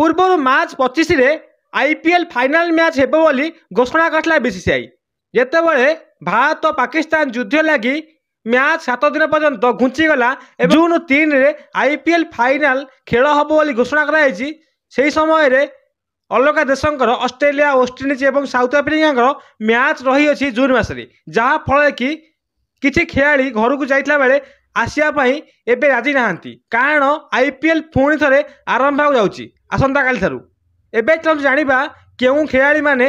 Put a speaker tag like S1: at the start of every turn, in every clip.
S1: पूर्व मार्च 25 रे IPL final match हेब बोली घोषणा करथिला बीसीसीआई। जेतेबेले भारत और पाकिस्तान युद्ध लगी मैच 7 दिन पर्यंत घुंचीगला। जून 3 रे आईपीएल फाइनाल खेल हम बोली घोषणा कराई। से समय रे अलग देशंकर ऑस्ट्रेलिया, वेस्टइंडीज और साउथ अफ्रीका मैच रही अछि जून मासरे, जहाँ फल कि किछि खेलाड़ी घर को जाइतला बेले आसियापाई एबे राजी नाहांती, कारण आईपीएल पुणी थे आरंभ हो जाउची आसंता काली थारु। एबे चलु जानिबा केउ खेलाड़ी माने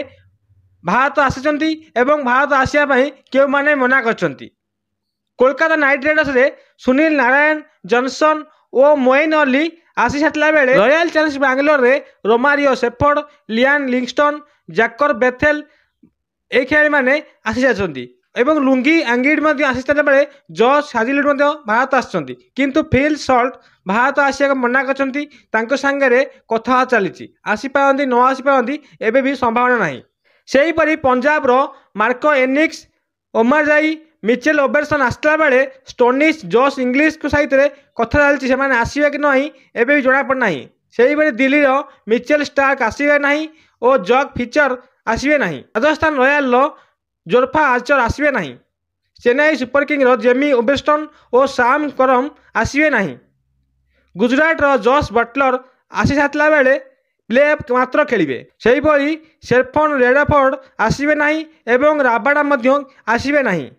S1: भारत आसिचंती एवं भारत आसियापाई केउ माने मना करचंती। कोलकाता नाइट राइडर्स रे सुनील नारायण, जॉनसन और मोइन अली आसी सातला बेले रॉयल चैलेंजर्स बैंगलोर रे रोमारियो सेफर्ड, लियान लिंगस्टन, जैकर बेथेल ए खेलाड़ी माने आसी जाचंती एवं लुंगी आंगिड आसीता बेले जॉस हाजिलवुड भारत आसचंती, किंतु फिल सल्ट भारत आसिया मना करचंती। तांको सांगरे कथा चली आसी पारंती न आसी पारंती एबे भी संभावना नाही। सेही परी पंजाब रो मार्को एनिक्स, ओमर जाई, मिचेल ओबेरसन आसला बेले स्टोनिश, जॉस इंग्लिश को सहित कथा चलती से आसवे कि नहीं एबे भी जना पड़ना। सेही परी दिल्ली रो मिचेल स्टार्क आसवे नहीं और जग फीचर आसवे नहीं। राजस्थान रॉयल रो जोरफा आर्चर आसवे नहीं। चेन्नई सुपर किंग रो जेमी ओबेस्टन और साम करम आसवे नहीं। गुजरात रो जॉस बटलर आसी सातला बेले प्ले ऑफ मात्र खेलिबे। सेही परी शेरफन रेडफोर्ड आसवे नहीं एवं राबाडा मध्य आसवे नहीं।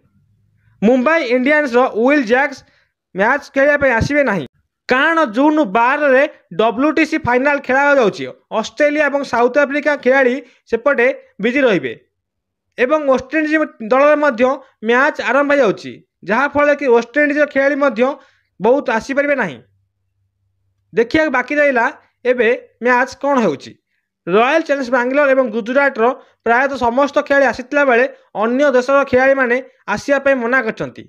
S1: मुंबई इंडियंस रो विल जैक्स मैच खेलिया आसवे नहीं, कारण जून 12 रे WTC फाइनाल खेला जाउची। ऑस्ट्रेलिया और साउथ अफ्रीका खिलाड़ी सेपटे बिजी रहिबे एवं वेस्टइंडीज दल मध्य मैच आरंभ जाउची, जहाँ फल कि वेस्टइंडीज खिलाड़ी मध्य बहुत आसी परिबे नहीं। देखिया बाकी रहिला एबे मैच कौन होउची। रॉयल चैलेंजर्स बैंगलोर और गुजरात रो प्रायतः समस्त खिलाड़ी आसीतिला बेले अन्य देशर खिलाड़ी माने आसिया पे मना करचंती।